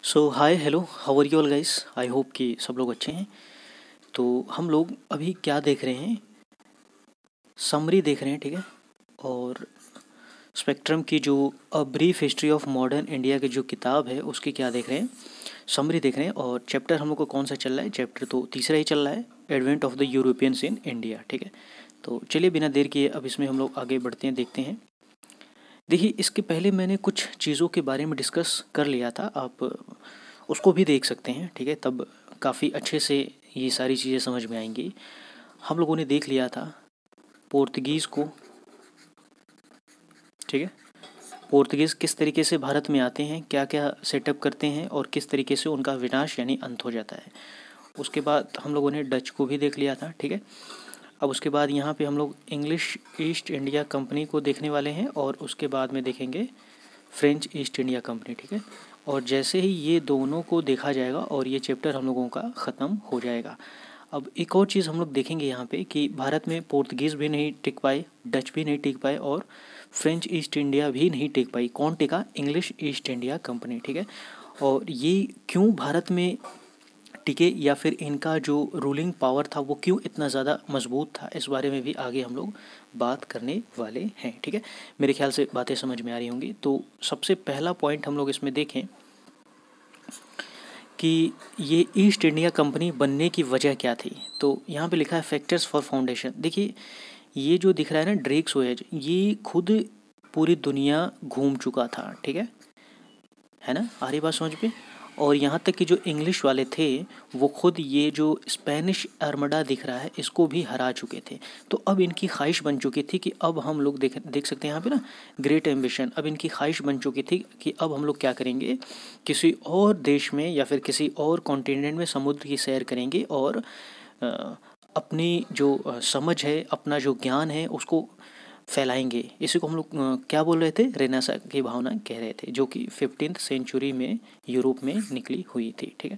So hi hello how are you all guys. I hope कि सब लोग अच्छे हैं। तो हम लोग अभी क्या देख रहे हैं, समरी देख रहे हैं, ठीक है। और स्पेक्ट्रम की जो a brief history of modern India की जो किताब है उसकी क्या देख रहे हैं, समरी देख रहे हैं। और चैप्टर हम लोग को कौन सा चल रहा है, चैप्टर तो तीसरा ही चल रहा है, advent of the Europeans in India, ठीक है। तो चलिए बिना देर किए अब इसमें हम लोग आगे बढ़ते हैं, देखते हैं। देखिए इसके पहले मैंने कुछ चीज़ों के बारे में डिस्कस कर लिया था, आप उसको भी देख सकते हैं, ठीक है। तब काफ़ी अच्छे से ये सारी चीज़ें समझ में आएंगी। हम लोगों ने देख लिया था पोर्तुगीज़ को, ठीक है। पोर्तुगीज़ किस तरीके से भारत में आते हैं, क्या क्या सेटअप करते हैं और किस तरीके से उनका विनाश यानी अंत हो जाता है। उसके बाद हम लोगों ने डच को भी देख लिया था, ठीक है। अब उसके बाद यहाँ पे हम लोग इंग्लिश ईस्ट इंडिया कंपनी को देखने वाले हैं और उसके बाद में देखेंगे फ्रेंच ईस्ट इंडिया कंपनी, ठीक है। और जैसे ही ये दोनों को देखा जाएगा और ये चैप्टर हम लोगों का ख़त्म हो जाएगा। अब एक और चीज़ हम लोग देखेंगे यहाँ पे कि भारत में पोर्तुगीज़ भी नहीं टिक पाए, डच भी नहीं टिक पाए और फ्रेंच ईस्ट इंडिया भी नहीं टिक पाई। कौन टिका? इंग्लिश ईस्ट इंडिया कंपनी, ठीक है। और ये क्यों भारत में टिके या फिर इनका जो रूलिंग पावर था वो क्यों इतना ज़्यादा मजबूत था, इस बारे में भी आगे हम लोग बात करने वाले हैं, ठीक है। मेरे ख्याल से बातें समझ में आ रही होंगी। तो सबसे पहला पॉइंट हम लोग इसमें देखें कि ये ईस्ट इंडिया कंपनी बनने की वजह क्या थी। तो यहाँ पे लिखा है फैक्टर्स फॉर फाउंडेशन। देखिए ये जो दिख रहा है ना ड्रेक सोएज, ये खुद पूरी दुनिया घूम चुका था, ठीक है ना, आ रही बात समझ पे। और यहाँ तक कि जो इंग्लिश वाले थे वो खुद ये जो स्पेनिश आर्मडा दिख रहा है इसको भी हरा चुके थे। तो अब इनकी ख्वाहिश बन चुकी थी कि अब हम लोग देख सकते हैं यहाँ पे ना ग्रेट एम्बिशन। अब इनकी ख्वाहिश बन चुकी थी कि अब हम लोग क्या करेंगे, किसी और देश में या फिर किसी और कॉन्टिनेंट में समुद्र की सैर करेंगे और अपनी जो समझ है, अपना जो ज्ञान है उसको फैलाएंगे। इसी को हम लोग क्या बोल रहे थे, रेनेसां की भावना कह रहे थे, जो कि 15th सेंचुरी में यूरोप में निकली हुई थी, ठीक है।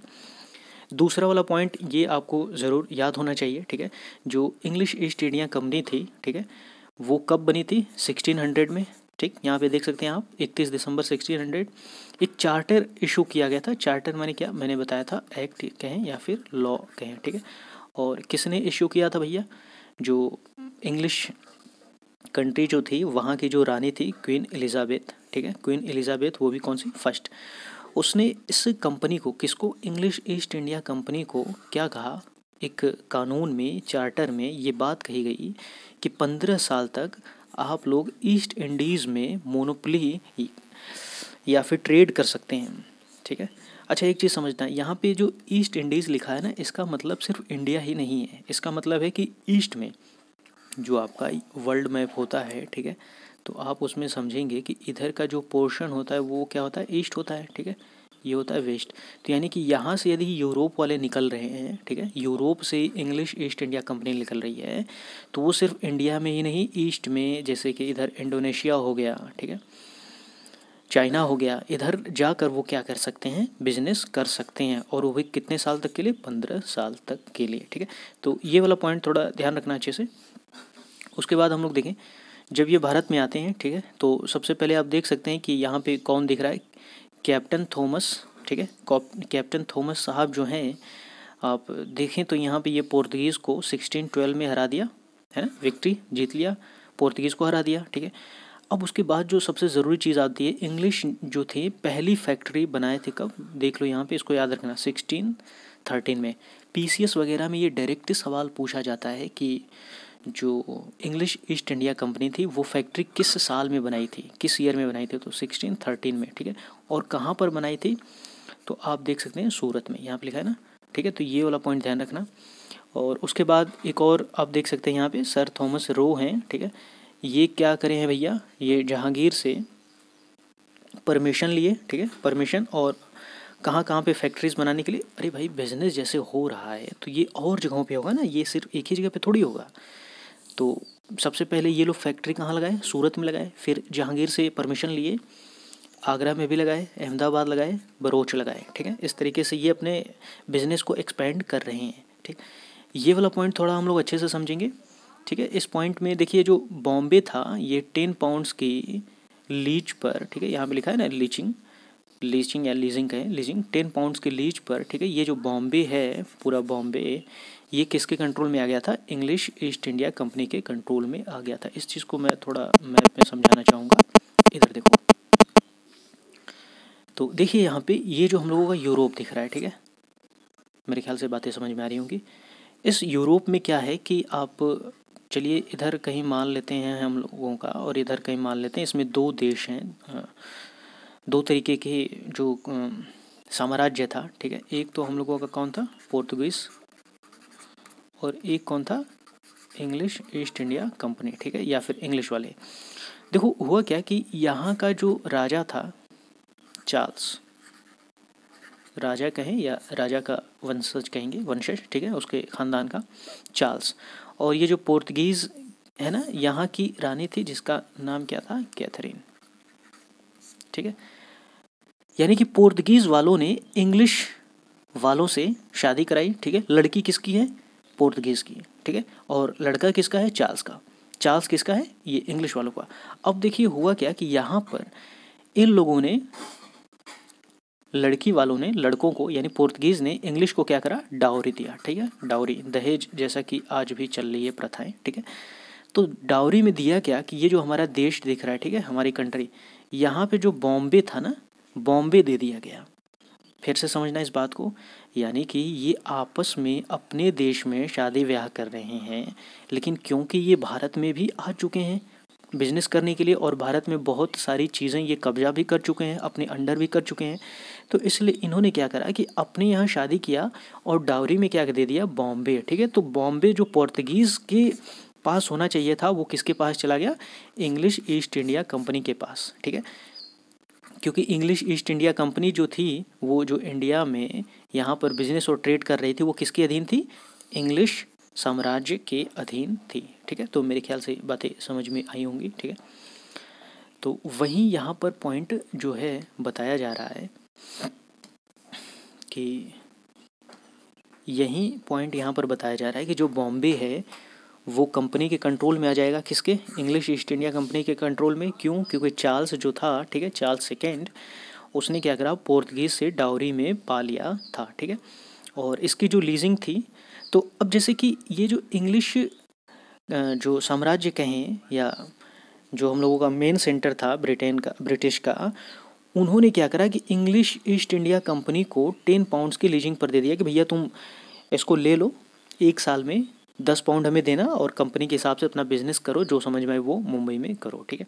दूसरा वाला पॉइंट ये आपको ज़रूर याद होना चाहिए, ठीक है। जो इंग्लिश ईस्ट इंडिया कंपनी थी, ठीक है, वो कब बनी थी? 1600 में, ठीक। यहाँ पे देख सकते हैं आप 31 दिसंबर 1600 एक चार्टर इशू किया गया था। चार्टर माने क्या, मैंने बताया था, एक्ट कहें या फिर लॉ कहें, ठीक है। और किसने इशू किया था भैया? जो इंग्लिश कंट्री जो थी वहाँ की जो रानी थी क्वीन एलिज़ाबेथ, ठीक है। क्वीन एलिज़ाबेथ, वो भी कौन सी? फर्स्ट। उसने इस कंपनी को, किसको? इंग्लिश ईस्ट इंडिया कंपनी को क्या कहा, एक कानून में, चार्टर में ये बात कही गई कि 15 साल तक आप लोग ईस्ट इंडीज़ में मोनोपोली या फिर ट्रेड कर सकते हैं, ठीक है। अच्छा एक चीज़ समझना, यहाँ पे जो ईस्ट इंडीज़ लिखा है ना, इसका मतलब सिर्फ इंडिया ही नहीं है। इसका मतलब है कि ईस्ट में जो आपका वर्ल्ड मैप होता है, ठीक है, तो आप उसमें समझेंगे कि इधर का जो पोर्शन होता है वो क्या होता है? ईस्ट होता है, ठीक है। ये होता है वेस्ट। तो यानी कि यहाँ से यदि यूरोप वाले निकल रहे हैं, ठीक है, यूरोप से इंग्लिश ईस्ट इंडिया कंपनी निकल रही है, तो वो सिर्फ इंडिया में ही नहीं, ईस्ट में, जैसे कि इधर इंडोनेशिया हो गया, ठीक है, चाइना हो गया, इधर जाकर वो क्या कर सकते हैं? बिजनेस कर सकते हैं। और वो भी कितने साल तक के लिए? 15 साल तक के लिए, ठीक है। तो ये वाला पॉइंट थोड़ा ध्यान रखना अच्छे से। उसके बाद हम लोग देखें जब ये भारत में आते हैं, ठीक है, तो सबसे पहले आप देख सकते हैं कि यहाँ पे कौन दिख रहा है? कैप्टन थॉमस, ठीक है। कैप्टन थॉमस साहब जो हैं, आप देखें तो यहाँ पे ये पोर्तुगीज़ को 1612 में हरा दिया, है ना, विक्ट्री जीत लिया, पोर्तुगीज़ को हरा दिया, ठीक है। अब उसके बाद जो सबसे ज़रूरी चीज़ आती है, इंग्लिश जो थे पहली फैक्ट्री बनाए थे कब? देख लो यहाँ पे, इसको याद रखना, 1613 में। पीसीएस वगैरह में ये डायरेक्ट सवाल पूछा जाता है कि जो इंग्लिश ईस्ट इंडिया कंपनी थी वो फैक्ट्री किस साल में बनाई थी, किस ईयर में बनाई थी? तो 1613 में, ठीक है। और कहाँ पर बनाई थी? तो आप देख सकते हैं सूरत में, यहाँ पे लिखा है ना, ठीक है। तो ये वाला पॉइंट ध्यान रखना। और उसके बाद एक और आप देख सकते हैं यहाँ पे सर थॉमस रो हैं, ठीक है। ये क्या करे हैं भैया, ये जहांगीर से परमिशन लिए, ठीक है, परमिशन, और कहाँ कहाँ पे फैक्ट्रीज बनाने के लिए। अरे भाई बिजनेस जैसे हो रहा है तो ये और जगहों पे होगा ना, ये सिर्फ एक ही जगह पे थोड़ी होगा। तो सबसे पहले ये लोग फैक्ट्री कहाँ लगाए? सूरत में लगाए। फिर जहांगीर से परमिशन लिए, आगरा में भी लगाए, अहमदाबाद लगाए, बरोच लगाए, ठीक है। इस तरीके से ये अपने बिजनेस को एक्सपेंड कर रहे हैं, ठीक। ये वाला पॉइंट थोड़ा हम लोग अच्छे से समझेंगे, ठीक है। इस पॉइंट में देखिए जो बॉम्बे था ये 10 पाउंड्स की लीच पर, ठीक है, यहाँ पे लिखा है ना लीचिंग, लीचिंग या लीजिंग कहें, लीजिंग 10 पाउंड्स के लीज पर, ठीक है। ये जो बॉम्बे है, पूरा बॉम्बे, ये किसके कंट्रोल में आ गया था? इंग्लिश ईस्ट इंडिया कंपनी के कंट्रोल में आ गया था। इस चीज़ को मैं थोड़ा मैप में समझाना चाहूँगा। इधर देखो, तो देखिए यहाँ पे ये जो हम लोगों का यूरोप दिख रहा है, ठीक है, मेरे ख्याल से बातें समझ में आ रही होंगी। इस यूरोप में क्या है कि आप चलिए इधर कहीं मान लेते हैं हम लोगों का, और इधर कहीं मान लेते हैं। इसमें दो देश हैं, दो तरीके के जो साम्राज्य था, ठीक है। एक तो हम लोगों का कौन था? पोर्तुगीज़, और एक कौन था? इंग्लिश ईस्ट इंडिया कंपनी, ठीक है, या फिर इंग्लिश वाले। देखो हुआ क्या कि यहाँ का जो राजा था चार्ल्स, राजा कहें या राजा का वंशज कहेंगे, वंशज, ठीक है, उसके ख़ानदान का चार्ल्स। और ये जो पोर्तुगीज़ है ना, यहाँ की रानी थी जिसका नाम क्या था? कैथरीन, ठीक है। यानी कि पोर्तुगीज़ वालों ने इंग्लिश वालों से शादी कराई, ठीक है। लड़की किसकी है? पोर्तुगीज़ की, ठीक है। और लड़का किसका है? चार्ल्स का। चार्ल्स किसका है? ये इंग्लिश वालों का। अब देखिए हुआ क्या कि यहाँ पर इन लोगों ने, लड़की वालों ने लड़कों को, यानी पोर्तुगीज़ ने इंग्लिश को क्या करा? डाउरी दिया, ठीक है। डाउरी, दहेज, जैसा कि आज भी चल रही है प्रथाएं, ठीक है। तो डाउरी में दिया क्या कि ये जो हमारा देश दिख रहा है, ठीक है, हमारी कंट्री, यहाँ पे जो बॉम्बे था ना, बॉम्बे दे दिया गया। फिर से समझना इस बात को, यानी कि ये आपस में अपने देश में शादी ब्याह कर रहे हैं, लेकिन क्योंकि ये भारत में भी आ चुके हैं बिजनेस करने के लिए, और भारत में बहुत सारी चीज़ें ये कब्जा भी कर चुके हैं, अपने अंडर भी कर चुके हैं, तो इसलिए इन्होंने क्या करा कि अपने यहाँ शादी किया और डाउरी में क्या दे दिया? बॉम्बे, ठीक है। तो बॉम्बे जो पोर्तुगीज़ के पास होना चाहिए था, वो किसके पास चला गया? इंग्लिश ईस्ट इंडिया कंपनी के पास, ठीक है। क्योंकि इंग्लिश ईस्ट इंडिया कंपनी जो थी, वो जो इंडिया में यहाँ पर बिजनेस और ट्रेड कर रही थी, वो किसके अधीन थी? इंग्लिश साम्राज्य के अधीन थी, ठीक है। तो मेरे ख्याल से बातें समझ में आई होंगी, ठीक है। तो वहीं यहाँ पर पॉइंट जो है बताया जा रहा है कि यही पॉइंट यहाँ पर बताया जा रहा है कि जो बॉम्बे है वो कंपनी के कंट्रोल में आ जाएगा, किसके? इंग्लिश ईस्ट इंडिया कंपनी के कंट्रोल में। क्यों? क्योंकि चार्ल्स जो था, ठीक है, चार्ल्स सेकेंड, उसने क्या करा? पोर्तुगीज़ से डाउरी में पा लिया था, ठीक है। और इसकी जो लीजिंग थी, तो अब जैसे कि ये जो इंग्लिश जो साम्राज्य कहें, या जो हम लोगों का मेन सेंटर था ब्रिटेन का, ब्रिटिश का, उन्होंने क्या करा कि इंग्लिश ईस्ट इंडिया कंपनी को 10 पाउंड्स की लीजिंग पर दे दिया कि भैया तुम इसको ले लो, 1 साल में 10 पाउंड हमें देना, और कंपनी के हिसाब से अपना बिजनेस करो, जो समझ में आए वो मुंबई में करो, ठीक है।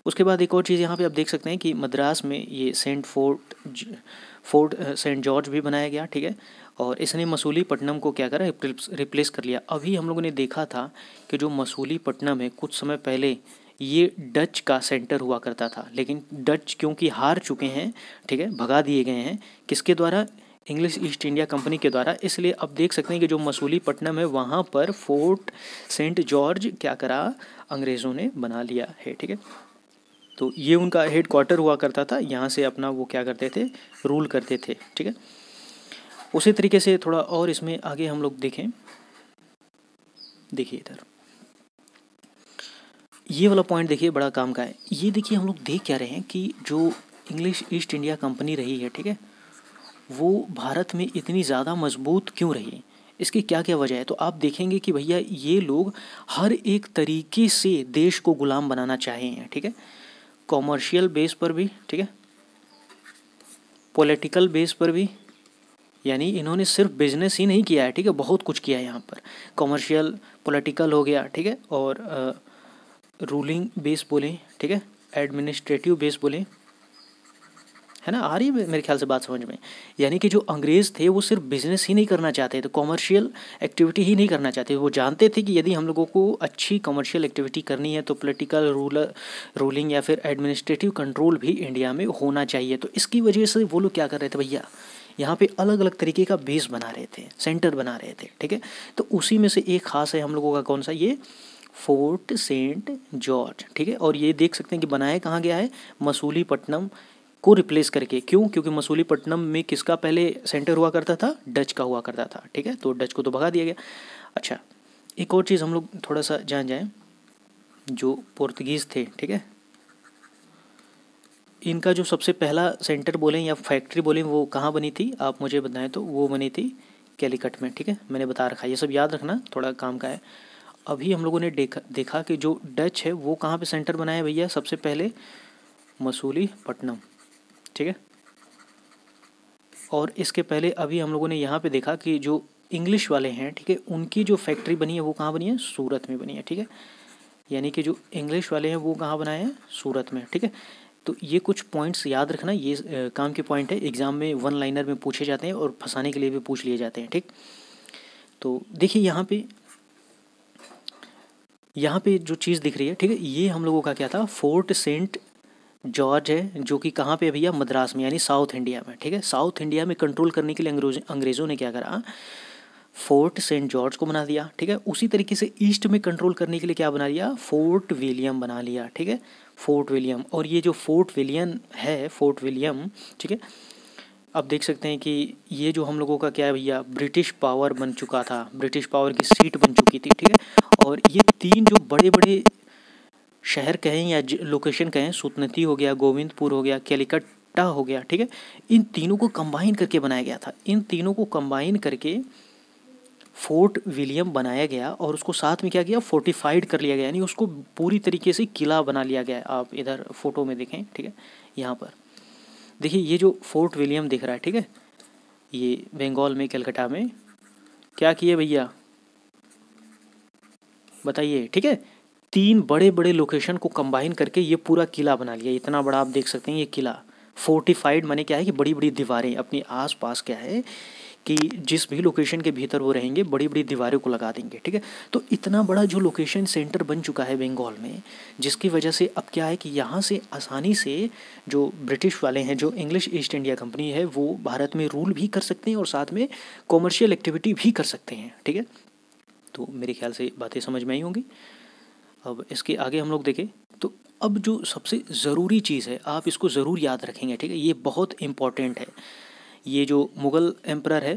उसके बाद एक और चीज़ यहाँ पे आप देख सकते हैं कि मद्रास में ये फोर्ट सेंट जॉर्ज भी बनाया गया, ठीक है। और इसने मसूलीपट्टनम को क्या करा? रिप्लेस कर लिया। अभी हम लोगों ने देखा था कि जो मसूलीपट्टनम है, कुछ समय पहले ये डच का सेंटर हुआ करता था, लेकिन डच क्योंकि हार चुके हैं, ठीक है, भगा दिए गए हैं, किसके द्वारा? इंग्लिश ईस्ट इंडिया कंपनी के द्वारा। इसलिए अब देख सकते हैं कि जो मसूलीपट्टनम है, वहाँ पर फोर्ट सेंट जॉर्ज क्या करा? अंग्रेज़ों ने बना लिया है, ठीक है। तो ये उनका हेड क्वार्टर हुआ करता था, यहाँ से अपना वो क्या करते थे? रूल करते थे, ठीक है। उसी तरीके से थोड़ा और इसमें आगे हम लोग देखें, देखिए इधर ये वाला पॉइंट देखिए, बड़ा काम का है। ये देखिए हम लोग देख क्या रहे हैं कि जो इंग्लिश ईस्ट इंडिया कंपनी रही है, ठीक है, वो भारत में इतनी ज़्यादा मजबूत क्यों रही? इसकी क्या क्या वजह है? तो आप देखेंगे कि भैया ये लोग हर एक तरीके से देश को गुलाम बनाना चाहे हैं, ठीक है। कॉमर्शियल बेस पर भी, ठीक है, पॉलिटिकल बेस पर भी, यानी इन्होंने सिर्फ बिजनेस ही नहीं किया है, ठीक है, बहुत कुछ किया है यहाँ पर। कॉमर्शियल, पॉलिटिकल हो गया, ठीक है, और रूलिंग बेस बोलें, ठीक है, एडमिनिस्ट्रेटिव बेस बोलें, है ना, आ रही है मेरे ख्याल से बात समझ में। यानी कि जो अंग्रेज़ थे वो सिर्फ बिजनेस ही नहीं करना चाहते थे, कॉमर्शियल एक्टिविटी ही नहीं करना चाहते। वो जानते थे कि यदि हम लोगों को अच्छी कॉमर्शियल एक्टिविटी करनी है तो पॉलिटिकल रूलिंग या फिर एडमिनिस्ट्रेटिव कंट्रोल भी इंडिया में होना चाहिए। तो इसकी वजह से वो लोग क्या कर रहे थे भैया? यहाँ पे अलग अलग तरीके का बेस बना रहे थे, सेंटर बना रहे थे, ठीक है। तो उसी में से एक खास है हम लोगों का, कौन सा? ये फोर्ट सेंट जॉर्ज, ठीक है। और ये देख सकते हैं कि बनाया कहाँ गया है? मसूलीपट्टनम को रिप्लेस करके। क्यों? क्योंकि मसूलीपट्टनम में किसका पहले सेंटर हुआ करता था? डच का हुआ करता था, ठीक है। तो डच को तो भगा दिया गया। अच्छा, एक और चीज़ हम लोग थोड़ा सा जान जाएं, जो पोर्तुगीज़ थे, ठीक है, इनका जो सबसे पहला सेंटर बोलें या फैक्ट्री बोलें वो कहाँ बनी थी, आप मुझे बताएं तो वो बनी थी कैलीकट में। ठीक है, मैंने बता रखा है, ये सब याद रखना, थोड़ा काम का है। अभी हम लोगों ने देखा कि जो डच है वो कहाँ पे सेंटर बनाया भैया, सबसे पहले मसूलीपट्टनम। ठीक है, और इसके पहले अभी हम लोगों ने यहाँ पे देखा कि जो इंग्लिश वाले हैं, ठीक है, उनकी जो फैक्ट्री बनी है वो कहाँ बनी है, सूरत में बनी है। ठीक है, यानी कि जो इंग्लिश वाले हैं वो कहाँ बनाए हैं, सूरत में। ठीक है, तो ये कुछ पॉइंट्स याद रखना, ये काम के पॉइंट है, एग्ज़ाम में वन लाइनर में पूछे जाते हैं और फंसाने के लिए भी पूछ लिए जाते हैं। ठीक, तो देखिए यहाँ पे जो चीज़ दिख रही है, ठीक है, ये हम लोगों का क्या था, फोर्ट सेंट जॉर्ज है, जो कि कहाँ पे है भैया, मद्रास में, यानी साउथ इंडिया में। ठीक है, साउथ इंडिया में कंट्रोल करने के लिए अंग्रेज़ों ने क्या करा, फोर्ट सेंट जॉर्ज को बना दिया। ठीक है, उसी तरीके से ईस्ट में कंट्रोल करने के लिए क्या बना लिया, फोर्ट विलियम बना लिया। ठीक है, फोर्ट विलियम, और ये जो फोर्ट विलियम है, फोर्ट विलियम, ठीक है, अब देख सकते हैं कि ये जो हम लोगों का क्या है भैया, ब्रिटिश पावर बन चुका था, ब्रिटिश पावर की सीट बन चुकी थी। ठीक है, और ये तीन जो बड़े बड़े शहर कहें या लोकेशन कहें, सुतनती हो गया, गोविंदपुर हो गया, कैलिकट्टा हो गया, ठीक है, इन तीनों को कंबाइन करके बनाया गया था। इन तीनों को कंबाइन करके फोर्ट विलियम बनाया गया और उसको साथ में क्या किया, फोर्टिफाइड कर लिया गया, यानी उसको पूरी तरीके से किला बना लिया गया। आप इधर फोटो में देखें, ठीक है, यहाँ पर देखिए ये जो फोर्ट विलियम दिख रहा है, ठीक है, ये बंगाल में, कलकत्ता में क्या किए भैया बताइए। ठीक है, तीन बड़े बड़े लोकेशन को कंबाइन करके ये पूरा किला बना लिया। इतना बड़ा आप देख सकते हैं ये किला, फोर्टिफाइड माने क्या है कि बड़ी बड़ी दीवारें अपनी आस पास क्या है कि जिस भी लोकेशन के भीतर वो रहेंगे बड़ी बड़ी दीवारों को लगा देंगे। ठीक है, तो इतना बड़ा जो लोकेशन सेंटर बन चुका है बंगाल में, जिसकी वजह से अब क्या है कि यहाँ से आसानी से जो ब्रिटिश वाले हैं, जो इंग्लिश ईस्ट इंडिया कंपनी है, वो भारत में रूल भी कर सकते हैं और साथ में कॉमर्शियल एक्टिविटी भी कर सकते हैं। ठीक है, तो मेरे ख्याल से बातें समझ में आई होंगी। अब इसके आगे हम लोग देखें तो अब जो सबसे ज़रूरी चीज़ है, आप इसको ज़रूर याद रखेंगे। ठीक है, ये बहुत इम्पॉर्टेंट है। ये जो मुग़ल एम्परर है,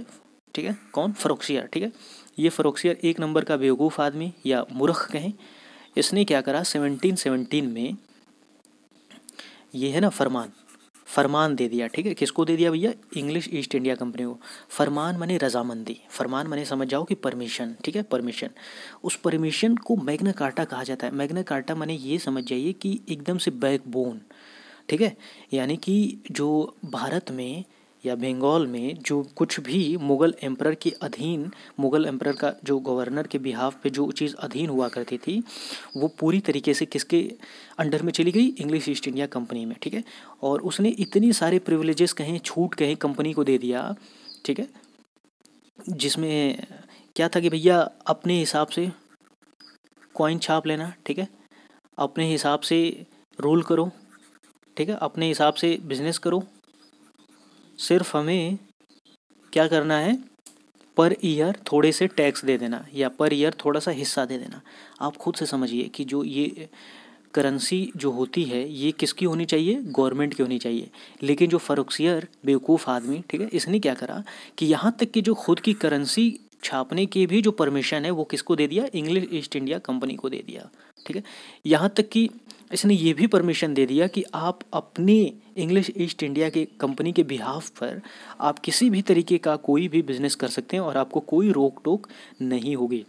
ठीक है, कौन, फ़रोख्शियार। ठीक है, ये फ़रोख्शियार एक नंबर का बेवकूफ़ आदमी या मूर्ख कहें, इसने क्या करा 1717 में, ये है ना फरमान दे दिया। ठीक है, किसको दे दिया भैया, इंग्लिश ईस्ट इंडिया कंपनी को। फरमान माने रजामंदी, फरमान माने समझ जाओ कि परमिशन। ठीक है, परमिशन, उस परमिशन को मैग्ना कार्टा कहा जाता है। मैग्ना कार्टा माने ये समझ जाइए कि एकदम से बैकबोन। ठीक है, यानी कि जो भारत में या बंगाल में जो कुछ भी मुग़ल एम्परर के अधीन, मुग़ल एम्परर का जो गवर्नर के बिहाफ पे जो चीज़ अधीन हुआ करती थी, वो पूरी तरीके से किसके अंडर में चली गई, इंग्लिश ईस्ट इंडिया कंपनी में। ठीक है, और उसने इतनी सारे प्रिविलेजेस कहें, छूट कहें, कंपनी को दे दिया। ठीक है, जिसमें क्या था कि भैया अपने हिसाब से कॉइन छाप लेना। ठीक है, अपने हिसाब से रूल करो। ठीक है, अपने हिसाब से बिजनेस करो, सिर्फ हमें क्या करना है, पर ईयर थोड़े से टैक्स दे देना या पर ईयर थोड़ा सा हिस्सा दे देना। आप खुद से समझिए कि जो ये करेंसी जो होती है ये किसकी होनी चाहिए, गवर्नमेंट की होनी चाहिए। लेकिन जो फ़रोख्शियार बेवकूफ़ आदमी, ठीक है, इसने क्या करा कि यहाँ तक कि जो खुद की करेंसी छापने की भी जो परमिशन है वो किसको दे दिया, इंग्लिश ईस्ट इंडिया कंपनी को दे दिया। ठीक है, यहाँ तक कि इसने ये भी परमिशन दे दिया कि आप अपने इंग्लिश ईस्ट इंडिया के कंपनी के बिहाफ पर आप किसी भी तरीके का कोई भी बिज़नेस कर सकते हैं और आपको कोई रोक टोक नहीं होगी।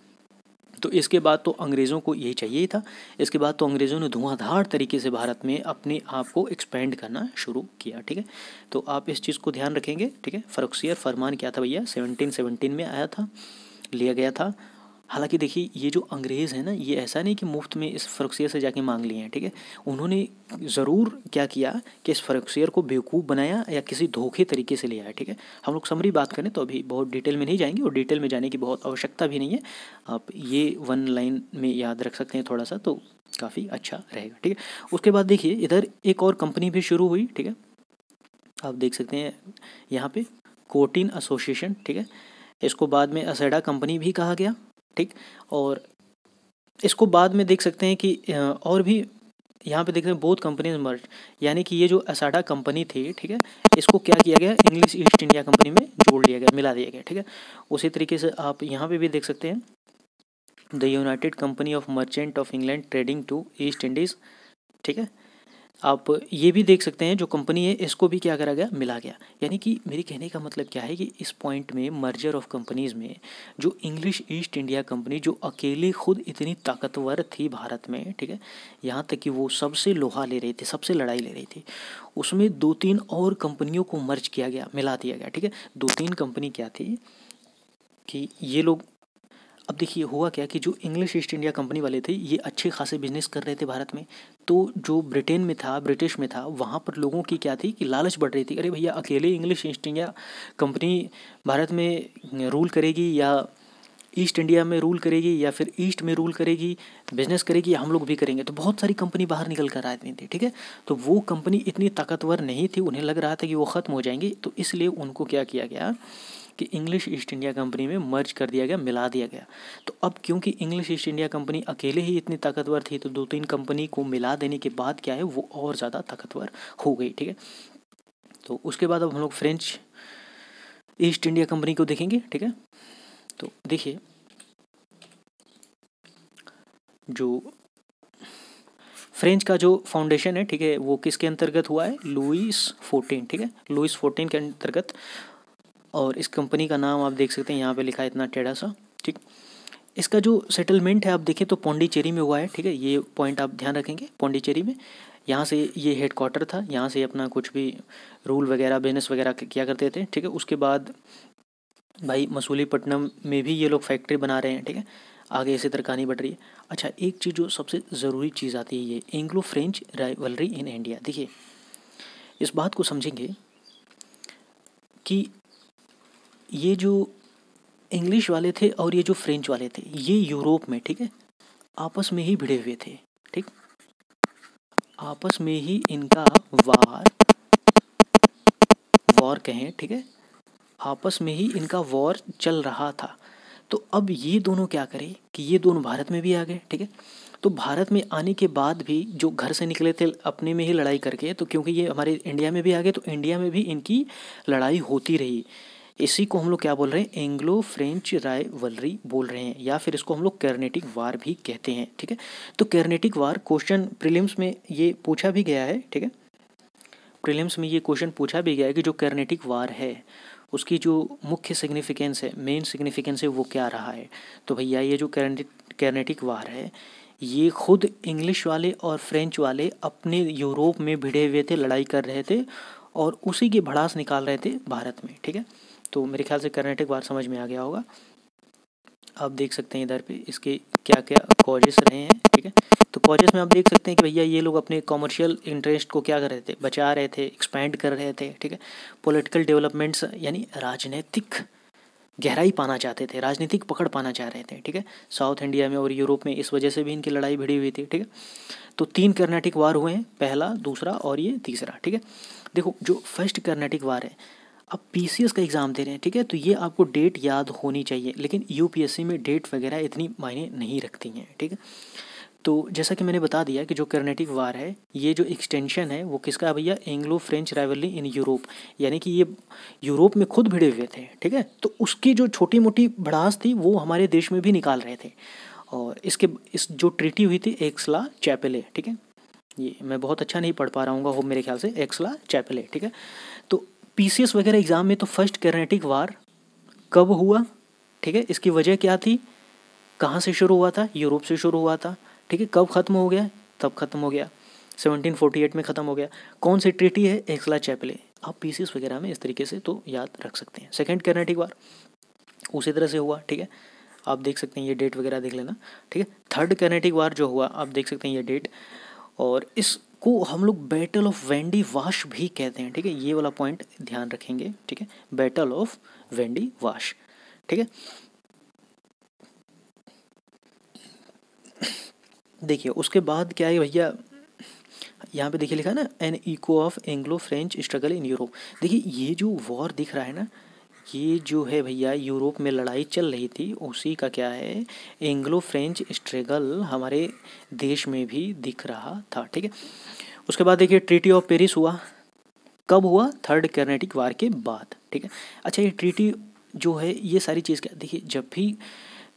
तो इसके बाद तो अंग्रेज़ों को यही चाहिए था। इसके बाद तो अंग्रेज़ों ने धुआंधार तरीके से भारत में अपने आप को एक्सपेंड करना शुरू किया। ठीक है, तो आप इस चीज़ को ध्यान रखेंगे। ठीक है, फ़रोख्शियार फरमान क्या था भैया, 1717 में आया था, लिया गया था। हालांकि देखिए ये जो अंग्रेज़ हैं ना, ये ऐसा नहीं कि मुफ्त में इस फ़रोख्शियार से जाके मांग लिए हैं। ठीक है, उन्होंने ज़रूर क्या किया कि इस फ़रोख्शियार को बेवकूफ़ बनाया या किसी धोखे तरीके से लिया है। ठीक है, हम लोग समरी बात करें तो अभी बहुत डिटेल में नहीं जाएंगे और डिटेल में जाने की बहुत आवश्यकता भी नहीं है। आप ये वन लाइन में याद रख सकते हैं थोड़ा सा, तो काफ़ी अच्छा रहेगा। ठीक है, उसके बाद देखिए इधर एक और कंपनी भी शुरू हुई। ठीक है, आप देख सकते हैं यहाँ पे कोटिन एसोसिएशन। ठीक है, इसको बाद में असेडा कंपनी भी कहा गया। ठीक, और इसको बाद में देख सकते हैं कि और भी यहाँ पे देख रहे हैं बोथ कंपनीज मर्ज, यानी कि ये जो असाडा कंपनी थी, ठीक है, इसको क्या किया गया, इंग्लिश ईस्ट इंडिया कंपनी में जोड़ लिया गया, मिला दिया गया। ठीक है, उसी तरीके से आप यहाँ पे भी देख सकते हैं the united company of merchant of England trading to East Indies. ठीक है, आप ये भी देख सकते हैं जो कंपनी है इसको भी क्या करा गया, मिला गया। यानी कि मेरे कहने का मतलब क्या है कि इस पॉइंट में मर्जर ऑफ कंपनीज़ में जो इंग्लिश ईस्ट इंडिया कंपनी जो अकेले खुद इतनी ताकतवर थी भारत में, ठीक है, यहाँ तक कि वो सबसे लोहा ले रही थी, सबसे लड़ाई ले रही थी, उसमें 2-3 और कंपनियों को मर्ज किया गया, मिला दिया गया, ठीक है। 2-3 कंपनी क्या थी कि ये लोग, अब देखिए हुआ क्या कि जो इंग्लिश ईस्ट इंडिया कंपनी वाले थे ये अच्छे खासे बिजनेस कर रहे थे भारत में। तो जो ब्रिटेन में था, ब्रिटिश में था, वहाँ पर लोगों की क्या थी कि लालच बढ़ रही थी, अरे भैया अकेले English east India company Bharat में रूल करेगी या ईस्ट इंडिया में रूल करेगी या फिर ईस्ट में रूल करेगी, बिजनेस करेगी, हम लोग भी करेंगे। तो बहुत सारी कंपनी बाहर निकल कर आती थी, ठीक है। तो वो कंपनी इतनी ताकतवर नहीं थी, उन्हें लग रहा था कि वो ख़त्म हो जाएंगी, तो इसलिए उनको क्या किया गया कि इंग्लिश ईस्ट इंडिया कंपनी में मर्ज कर दिया गया, मिला दिया गया। तो अब क्योंकि इंग्लिश ईस्ट इंडिया कंपनी अकेले ही इतनी ताकतवर थी, तो 2-3 कंपनी को मिला देने के बाद क्या है वो और ज़्यादा ताकतवर हो गई, ठीक है। तो उसके बाद अब हम लोग फ्रेंच ईस्ट इंडिया कंपनी को देखेंगे, ठीक है। तो देखिए जो फ्रेंच का जो फाउंडेशन है, ठीक है, वो किसके अंतर्गत हुआ है, लुईस 14, ठीक है, लुईस 14 के अंतर्गत। और इस कंपनी का नाम आप देख सकते हैं यहाँ पे लिखा है इतना टेढ़ा सा, ठीक। इसका जो सेटलमेंट है आप देखें तो पौंडीचेरी में हुआ है, ठीक है, ये पॉइंट आप ध्यान रखेंगे, पौंडीचेरी में। यहाँ से ये हेडक्वार्टर था, यहाँ से अपना कुछ भी रूल वगैरह बिजनेस वगैरह किया करते थे, ठीक है। उसके बाद भाई मसूलीपट्टनम में भी ये लोग फैक्ट्री बना रहे हैं, ठीक है। आगे इसी तरह कहानी बढ़ रही है। अच्छा, एक चीज़ जो सबसे ज़रूरी चीज़ आती है, ये Anglo French rivalry in India. देखिए इस बात को समझेंगे कि ये जो इंग्लिश वाले थे और ये जो फ्रेंच वाले थे ये यूरोप में, ठीक है, आपस में ही भिड़े हुए थे, ठीक। आपस में ही इनका वार वॉर कहें, ठीक है, आपस में ही इनका वॉर चल रहा था। तो अब ये दोनों क्या करें कि ये दोनों भारत में भी आ गए, ठीक है। तो भारत में आने के बाद भी जो घर से निकले थे अपने में ही लड़ाई करके, तो क्योंकि ये हमारे इंडिया में भी आ गए तो इंडिया में भी इनकी लड़ाई होती रही। इसी को हम लोग क्या बोल रहे हैं, एंग्लो फ्रेंच राइवलरी बोल रहे हैं, या फिर इसको हम लोग कैरनेटिक वार भी कहते हैं, ठीक है। तो कैरनेटिक वार क्वेश्चन प्रीलिम्स में ये पूछा भी गया है, ठीक है, प्रीलिम्स में ये क्वेश्चन पूछा भी गया है कि जो कैरनेटिक वार है उसकी जो मुख्य सिग्निफिकेंस है, मेन सिग्निफिकेंस है, वो क्या रहा है। तो भैया ये जो कैरनेटिक वार है ये खुद इंग्लिश वाले और फ्रेंच वाले अपने यूरोप में भिड़े हुए थे, लड़ाई कर रहे थे और उसी की भड़ास निकाल रहे थे भारत में, ठीक है। तो मेरे ख्याल से कैरनेटिक वार समझ में आ गया होगा। आप देख सकते हैं इधर पे इसके क्या क्या कॉजेस रहे हैं, ठीक है। तो कॉजेस में आप देख सकते हैं कि भैया ये लोग अपने कॉमर्शियल इंटरेस्ट को क्या कर रहे थे, बचा रहे थे, एक्सपैंड कर रहे थे, ठीक है। पॉलिटिकल डेवलपमेंट्स यानी राजनीतिक गहराई पाना चाहते थे, राजनीतिक पकड़ पाना चाह रहे थे, ठीक है, साउथ इंडिया में और यूरोप में। इस वजह से भी इनकी लड़ाई भिड़ी हुई थी, ठीक है। तो 3 कर्नाटिक वार हुए हैं, पहला, दूसरा और ये तीसरा, ठीक है। देखो जो फर्स्ट कर्नाटिक वार है, आप पीसीएस का एग्ज़ाम दे रहे हैं, ठीक है, तो ये आपको डेट याद होनी चाहिए, लेकिन यूपीएससी में डेट वगैरह इतनी मायने नहीं रखती हैं, ठीक है। तो जैसा कि मैंने बता दिया कि जो कर्नेटिक वार है ये जो एक्सटेंशन है वो किसका है भैया, Anglo French rivalry in Europe, यानी कि ये यूरोप में खुद भिड़े हुए थे, ठीक है। तो उसकी जो छोटी मोटी भड़ास थी वो हमारे देश में भी निकाल रहे थे। और इसके इस जो ट्रीटी हुई थी एक्सला चैपेले, ठीक है, ये मैं बहुत अच्छा नहीं पढ़ पा रहा हूँ मेरे ख्याल से, एक्सला चैपेले, ठीक है। तो पीसीएस वगैरह एग्ज़ाम में तो फर्स्ट कर्नेटिक वार कब हुआ, ठीक है, इसकी वजह क्या थी, कहाँ से शुरू हुआ था, यूरोप से शुरू हुआ था, ठीक है। कब ख़त्म हो गया, तब ख़त्म हो गया 1748 में ख़त्म हो गया। कौन सी ट्रीटी है, एक्सला चैपेले। आप पीसीएस वगैरह में इस तरीके से तो याद रख सकते हैं। सेकंड कर्नेटिक वार उसी तरह से हुआ, ठीक है, आप देख सकते हैं, ये डेट वगैरह देख लेना, ठीक है। थर्ड कर्नेटिक वार जो हुआ आप देख सकते हैं ये डेट, और इसको हम लोग बैटल ऑफ वेंडी वाश भी कहते हैं, ठीक है, ये वाला पॉइंट ध्यान रखेंगे, ठीक है, बैटल ऑफ वेंडी वाश, ठीक है। देखिए उसके बाद क्या है भैया, यहाँ पे देखिए लिखा है ना, an echo of Anglo French struggle in Europe. देखिए ये जो वॉर दिख रहा है ना, ये जो है भैया यूरोप में लड़ाई चल रही थी उसी का क्या है, एंग्लो फ्रेंच स्ट्रगल हमारे देश में भी दिख रहा था, ठीक है। उसके बाद देखिए ट्रीटी ऑफ पेरिस हुआ, कब हुआ, थर्ड कर्नेटिक वार के बाद, ठीक है। अच्छा ये ट्रीटी जो है ये सारी चीज़ क्या, देखिए जब भी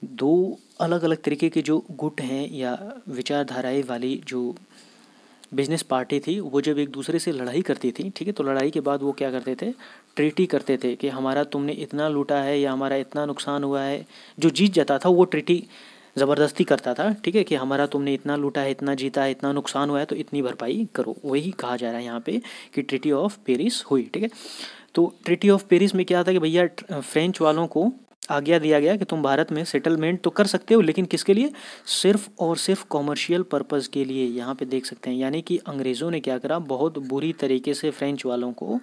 दो अलग अलग तरीके के जो गुट हैं या विचारधाराएं वाली जो बिजनेस पार्टी थी वो जब एक दूसरे से लड़ाई करती थी, ठीक है, तो लड़ाई के बाद वो क्या करते थे, ट्रीटी करते थे कि हमारा तुमने इतना लूटा है या हमारा इतना नुकसान हुआ है। जो जीत जाता था वो ट्रीटी ज़बरदस्ती करता था, ठीक है, कि हमारा तुमने इतना लूटा है, इतना जीता है, इतना नुकसान हुआ है, तो इतनी भरपाई करो। वही कहा जा रहा है यहाँ पे कि ट्रीटी ऑफ पेरिस हुई, ठीक है। तो ट्रीटी ऑफ पेरिस में क्या था कि भैया फ्रेंच वालों को आज्ञा दिया गया कि तुम भारत में सेटलमेंट तो कर सकते हो, लेकिन किसके लिए, सिर्फ और सिर्फ कॉमर्शियल पर्पस के लिए। यहाँ पे देख सकते हैं, यानी कि अंग्रेज़ों ने क्या करा, बहुत बुरी तरीके से फ्रेंच वालों को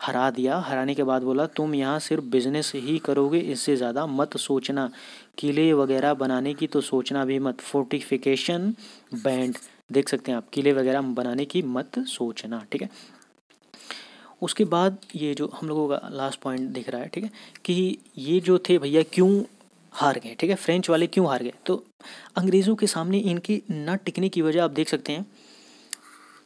हरा दिया। हराने के बाद बोला तुम यहाँ सिर्फ बिजनेस ही करोगे, इससे ज़्यादा मत सोचना, किले वगैरह बनाने की तो सोचना भी मत, फोर्टिफिकेशन बैंड, देख सकते हैं आप, किले वगैरह बनाने की मत सोचना, ठीक है। उसके बाद ये जो हम लोगों का लास्ट पॉइंट दिख रहा है, ठीक है, कि ये जो थे भैया क्यों हार गए, ठीक है, फ्रेंच वाले क्यों हार गए। तो अंग्रेज़ों के सामने इनकी न टिकने की वजह आप देख सकते हैं,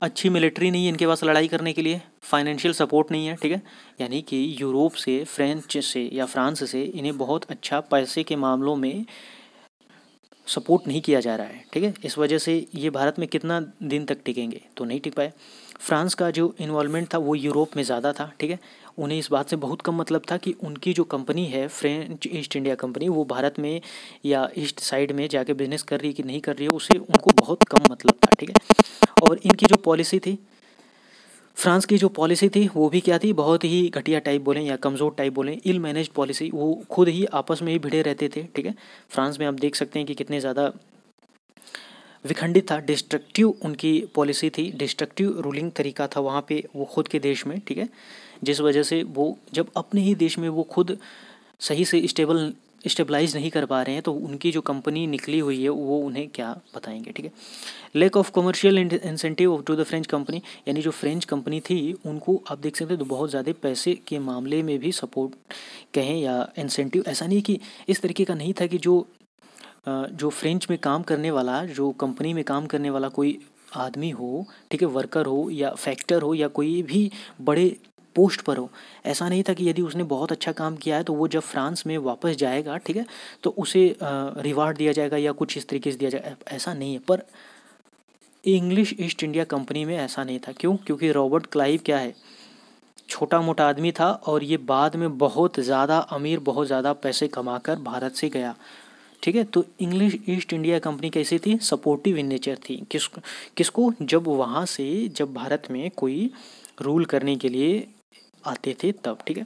अच्छी मिलिट्री नहीं है इनके पास लड़ाई करने के लिए, फाइनेंशियल सपोर्ट नहीं है, ठीक है, यानी कि यूरोप से, फ्रेंच से या फ्रांस से इन्हें बहुत अच्छा पैसे के मामलों में सपोर्ट नहीं किया जा रहा है, ठीक है। इस वजह से ये भारत में कितना दिन तक टिकेंगे, तो नहीं टिक पाए। फ्रांस का जो इन्वॉल्वमेंट था वो यूरोप में ज़्यादा था, ठीक है। उन्हें इस बात से बहुत कम मतलब था कि उनकी जो कंपनी है फ्रेंच ईस्ट इंडिया कंपनी, वो भारत में या ईस्ट साइड में जाके बिजनेस कर रही है कि नहीं कर रही है, उससे उनको बहुत कम मतलब था, ठीक है। और इनकी जो पॉलिसी थी, फ्रांस की जो पॉलिसी थी वो भी क्या थी, बहुत ही घटिया टाइप बोलें या कमज़ोर टाइप बोलें, इल मैनेज पॉलिसी। वो खुद ही आपस में ही भिड़े रहते थे, ठीक है। फ्रांस में आप देख सकते हैं कि कितने ज़्यादा विखंडित था, डिस्ट्रक्टिव उनकी पॉलिसी थी, डिस्ट्रक्टिव रूलिंग तरीका था वहाँ पे वो खुद के देश में, ठीक है। जिस वजह से वो जब अपने ही देश में वो खुद सही से स्टेबलाइज नहीं कर पा रहे हैं, तो उनकी जो कंपनी निकली हुई है वो उन्हें क्या बताएंगे, ठीक है। Lack of commercial incentive to the French company, यानी जो फ्रेंच कंपनी थी उनको आप देख सकते हैं तो बहुत ज़्यादा पैसे के मामले में भी सपोर्ट कहें या इंसेंटिव, ऐसा नहीं कि इस तरीके का नहीं था कि जो फ्रेंच में काम करने वाला, जो कंपनी में काम करने वाला कोई आदमी हो, ठीक है, वर्कर हो या फैक्टर हो या कोई भी बड़े पोस्ट पर हो, ऐसा नहीं था कि यदि उसने बहुत अच्छा काम किया है तो वो जब फ्रांस में वापस जाएगा, ठीक है, तो उसे रिवार्ड दिया जाएगा या कुछ इस तरीके से दिया जाएगा, ऐसा नहीं है। पर इंग्लिश ईस्ट इंडिया कंपनी में ऐसा नहीं था। क्यों? क्योंकि रॉबर्ट क्लाइव क्या है, छोटा मोटा आदमी था और ये बाद में बहुत ज़्यादा अमीर, बहुत ज़्यादा पैसे कमाकर भारत से गया, ठीक है। तो इंग्लिश ईस्ट इंडिया कंपनी कैसी थी, सपोर्टिव इन नेचर थी। किसको, जब वहाँ से जब भारत में कोई रूल करने के लिए आते थे तब, ठीक है।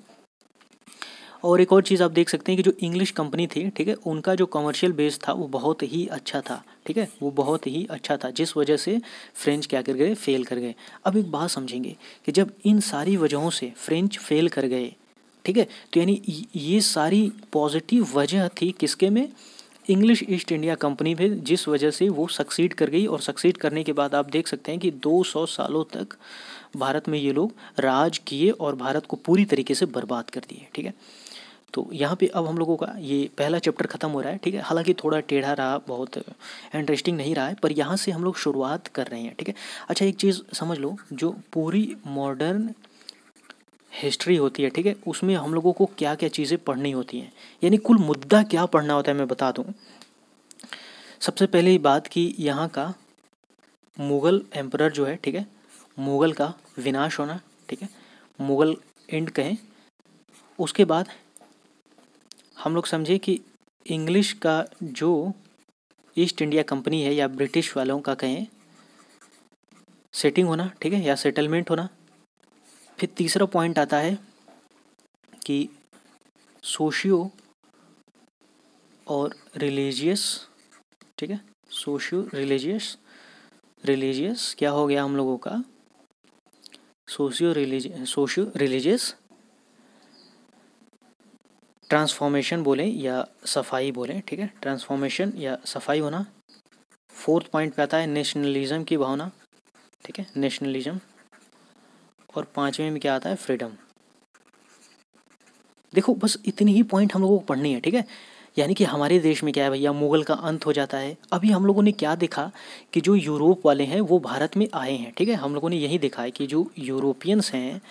और एक और चीज़ आप देख सकते हैं कि जो इंग्लिश कंपनी थी, ठीक है, उनका जो कमर्शियल बेस था वो बहुत ही अच्छा था, ठीक है, वो बहुत ही अच्छा था, जिस वजह से फ्रेंच क्या कर गए, फेल कर गए। अब एक बात समझेंगे कि जब इन सारी वजहों से फ्रेंच फेल कर गए, ठीक है, तो यानी ये सारी पॉजिटिव वजह थी किसके में, इंग्लिश ईस्ट इंडिया कंपनी में, जिस वजह से वो सक्सीड कर गई। और सक्सीड करने के बाद आप देख सकते हैं कि 200 सालों तक भारत में ये लोग राज किए और भारत को पूरी तरीके से बर्बाद कर दिए, ठीक है। तो यहाँ पे अब हम लोगों का ये पहला चैप्टर ख़त्म हो रहा है, ठीक है। हालांकि थोड़ा टेढ़ा रहा, बहुत इंटरेस्टिंग नहीं रहा है, पर यहाँ से हम लोग शुरुआत कर रहे हैं, ठीक है। अच्छा, एक चीज़ समझ लो, जो पूरी मॉडर्न हिस्ट्री होती है, ठीक है, उसमें हम लोगों को क्या क्या चीज़ें पढ़नी होती हैं, यानी कुल मुद्दा क्या पढ़ना होता है, मैं बता दूँ। सबसे पहले बात की यहाँ का मुग़ल एम्परर जो है, ठीक है, मुग़ल का विनाश होना, ठीक है, मुग़ल एंड कहें। उसके बाद हम लोग समझे कि इंग्लिश का जो ईस्ट इंडिया कंपनी है या ब्रिटिश वालों का कहें सेटिंग होना, ठीक है, या सेटलमेंट होना। फिर तीसरा पॉइंट आता है कि सोशियो और रिलीजियस, ठीक है, सोशियो रिलीजियस क्या हो गया हम लोगों का, सोशियो रिलीजियस ट्रांसफॉर्मेशन बोलें या सफाई बोलें, ठीक है, ट्रांसफॉर्मेशन या सफाई होना। फोर्थ पॉइंट पे आता है नेशनलिज्म की भावना, ठीक है, नेशनलिज्म। और पांचवें में क्या आता है, फ्रीडम। देखो बस इतनी ही पॉइंट हम लोगों को पढ़नी है, ठीक है। यानी कि हमारे देश में क्या है भैया, मुग़ल का अंत हो जाता है। अभी हम लोगों ने क्या देखा कि जो यूरोप वाले हैं वो भारत में आए हैं, ठीक है, हम लोगों ने यही देखा है कि जो यूरोपियंस हैं,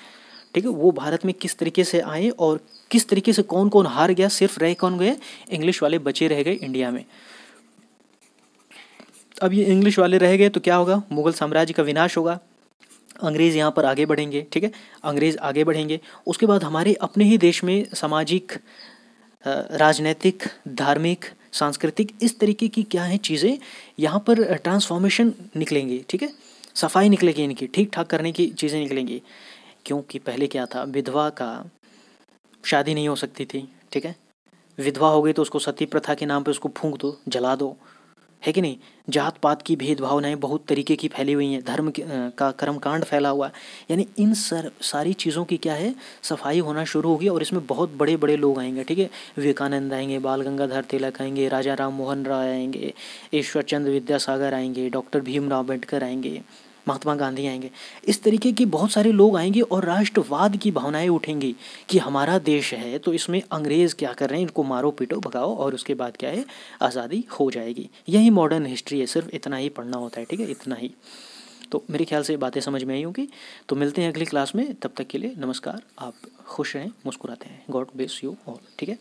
ठीक है, वो भारत में किस तरीके से आए और किस तरीके से कौन कौन हार गया, सिर्फ रह कौन गए, इंग्लिश वाले बचे रह गए इंडिया में। अब ये इंग्लिश वाले रह गए तो क्या होगा, मुगल साम्राज्य का विनाश होगा, अंग्रेज़ यहाँ पर आगे बढ़ेंगे, ठीक है, अंग्रेज़ आगे बढ़ेंगे। उसके बाद हमारे अपने ही देश में सामाजिक, राजनैतिक, धार्मिक, सांस्कृतिक, इस तरीके की क्या है चीज़ें यहाँ पर ट्रांसफॉर्मेशन निकलेंगी, ठीक है, सफाई निकलेगी, इनकी ठीक ठाक करने की चीज़ें निकलेंगी। क्योंकि पहले क्या था, विधवा का शादी नहीं हो सकती थी, ठीक है, विधवा हो गई तो उसको सती प्रथा के नाम पे उसको फूंक दो, जला दो, है कि नहीं। जात पात की भेदभावनाएं बहुत तरीके की फैली हुई हैं, धर्म का कर्मकांड फैला हुआ है। यानी इन सारी चीज़ों की क्या है, सफाई होना शुरू होगी और इसमें बहुत बड़े बड़े लोग आएंगे, ठीक है, विवेकानंद आएंगे, बाल गंगाधर तिलक आएंगे, राजा राम मोहन राय आएंगे, ईश्वर चंद्र विद्यासागर आएंगे, डॉक्टर भीमराव अम्बेडकर आएंगे, महात्मा गांधी आएंगे। इस तरीके के बहुत सारे लोग आएंगे और राष्ट्रवाद की भावनाएं उठेंगी कि हमारा देश है तो इसमें अंग्रेज़ क्या कर रहे हैं, इनको मारो पीटो भगाओ, और उसके बाद क्या है, आज़ादी हो जाएगी। यही मॉडर्न हिस्ट्री है, सिर्फ इतना ही पढ़ना होता है, ठीक है, इतना ही। तो मेरे ख्याल से बातें समझ में आई होंगी। तो मिलते हैं अगली क्लास में, तब तक के लिए नमस्कार। आप खुश रहें, मुस्कुराते हैं। गॉड ब्लेस यू ऑल, ठीक है।